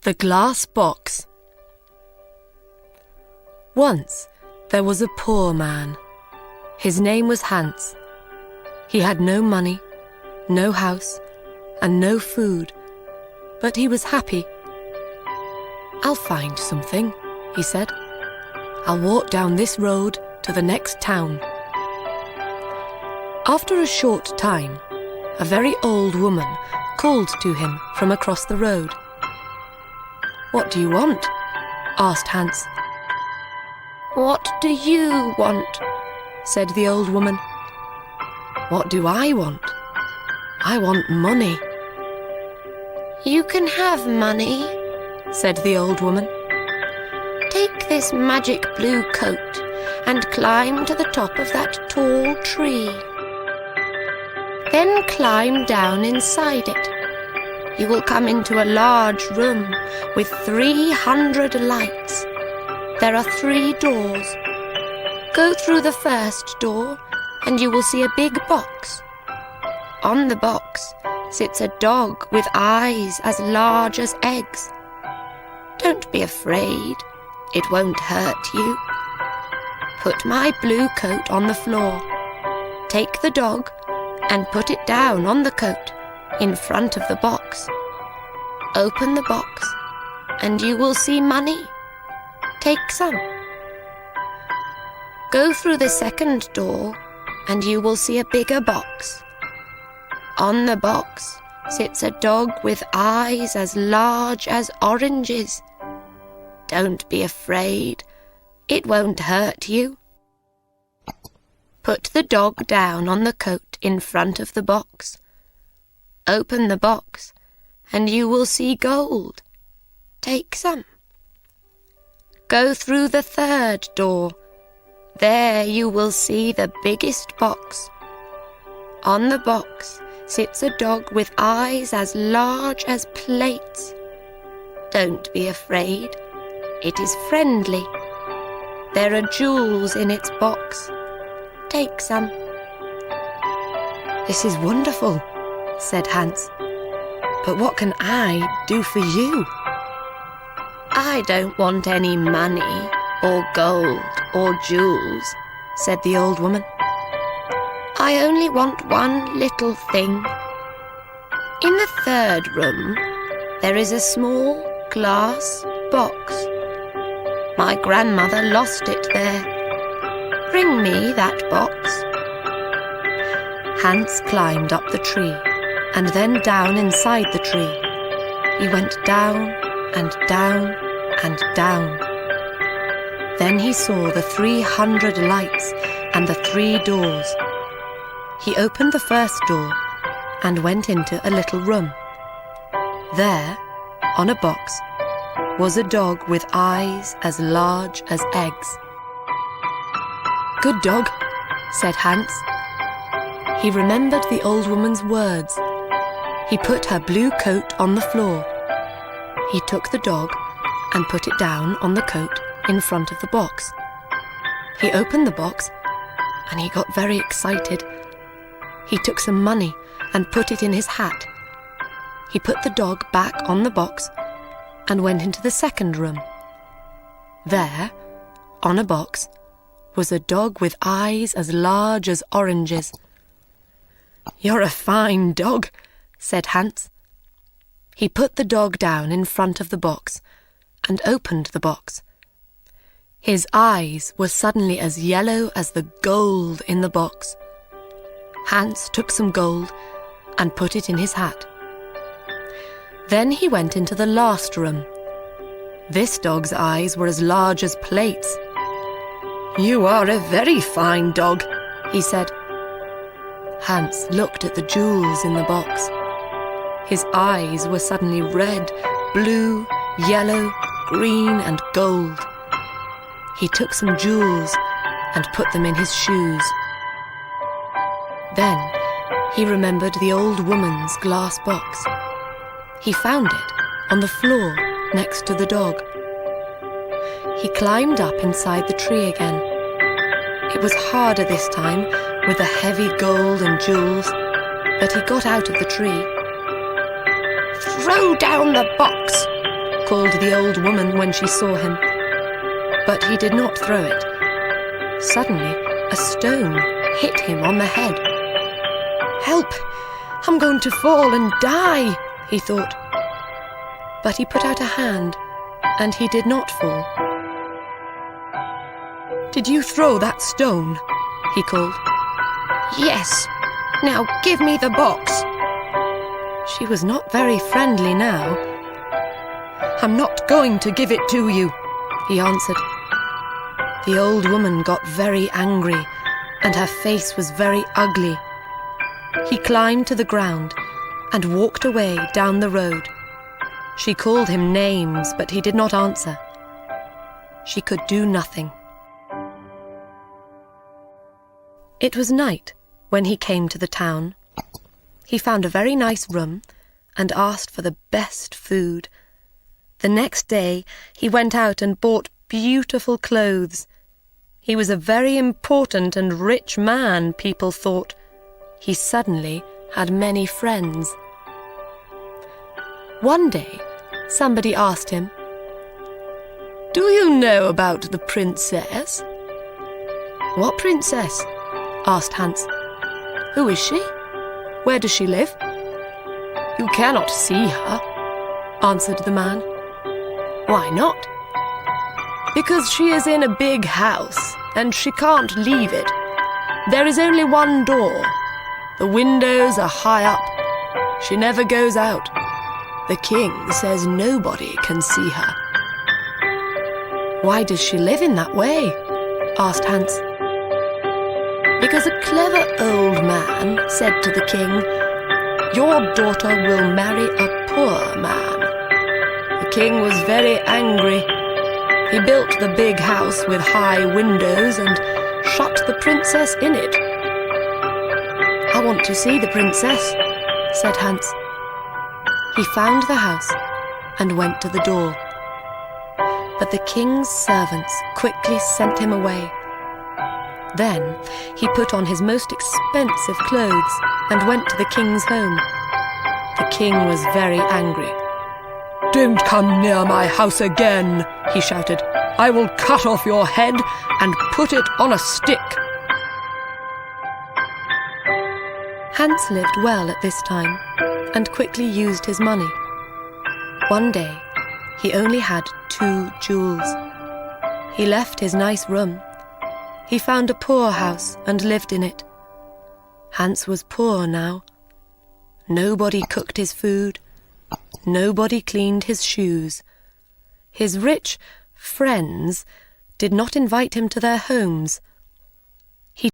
The Glass Box. Once there was a poor man. His name was Hans. He had no money, no house, and no food, but he was happy. "I'll find something," he said. "I'll walk down this road to the next town." After a short time, a very old woman called to him from across the road. "What do you want?" asked Hans. "What do you want?" said the old woman. "What do I want? I want money." "You can have money," said the old woman. "Take this magic blue coat and climb to the top of that tall tree. Then climb down inside it. You will come into a large room with 300 lights. There are 3 doors. Go through the first door and you will see a big box. On the box sits a dog with eyes as large as eggs. Don't be afraid, it won't hurt you. Put my blue coat on the floor. Take the dog and put it down on the coat in front of the box. Open the box and you will see money. Take some. Go through the second door and you will see a bigger box. On the box sits a dog with eyes as large as oranges. Don't be afraid, it won't hurt you. Put the dog down on the coat in front of the box. Open the box and you will see gold. Take some. Go through the third door. There you will see the biggest box. On the box sits a dog with eyes as large as plates. Don't be afraid, it is friendly. There are jewels in its box. Take some. "This is wonderful," said Hans. "But what can I do for you?" "I don't want any money or gold or jewels," said the old woman. "I only want one little thing. In the third room, there is a small glass box. My grandmother lost it there. Bring me that box." Hans climbed up the tree and then down inside the tree. He went down and down and down. Then he saw the 300 lights and the 3 doors. He opened the first door and went into a little room. There, on a box, was a dog with eyes as large as eggs. "Good dog," said Hans. He remembered the old woman's words. He put her blue coat on the floor. He took the dog and put it down on the coat in front of the box. He opened the box and he got very excited. He took some money and put it in his hat. He put the dog back on the box and went into the second room. There, on a box, was a dog with eyes as large as oranges. "You're a fine dog," said Hans. He put the dog down in front of the box and opened the box. His eyes were suddenly as yellow as the gold in the box. Hans took some gold and put it in his hat. Then he went into the last room. This dog's eyes were as large as plates. "You are a very fine dog," he said. Hans looked at the jewels in the box. His eyes were suddenly red, blue, yellow, green, and gold. He took some jewels and put them in his shoes. Then he remembered the old woman's glass box. He found it on the floor next to the dog. He climbed up inside the tree again. It was harder this time with the heavy gold and jewels, but he got out of the tree. "Throw down the box," called the old woman when she saw him. But he did not throw it. Suddenly, a stone hit him on the head. "Help! I'm going to fall and die," he thought. But he put out a hand, and he did not fall. "Did you throw that stone?" he called. "Yes. Now give me the box." She was not very friendly now. "I'm not going to give it to you," he answered. The old woman got very angry, and her face was very ugly. He climbed to the ground and walked away down the road. She called him names, but he did not answer. She could do nothing. It was night when he came to the town. He found a very nice room and asked for the best food. The next day he went out and bought beautiful clothes. He was a very important and rich man, people thought. He suddenly had many friends. One day, somebody asked him, "Do you know about the princess?" "What princess?" asked Hans. "Who is she? Where does she live?" "You cannot see her," answered the man. "Why not?" "Because she is in a big house, and she can't leave it. There is only one door. The windows are high up. She never goes out. The king says nobody can see her." "Why does she live in that way?" asked Hans. "Because a clever old man said to the king, 'Your daughter will marry a poor man.' The king was very angry. He built the big house with high windows and shut the princess in it." "I want to see the princess," said Hans. He found the house and went to the door. But the king's servants quickly sent him away. Then he put on his most expensive clothes and went to the king's home. The king was very angry. "Don't come near my house again," he shouted. "I will cut off your head and put it on a stick." Hans lived well at this time and quickly used his money. One day, he only had 2 jewels. He left his nice room. He found a poor house and lived in it. Hans was poor now. Nobody cooked his food. Nobody cleaned his shoes. His rich friends did not invite him to their homes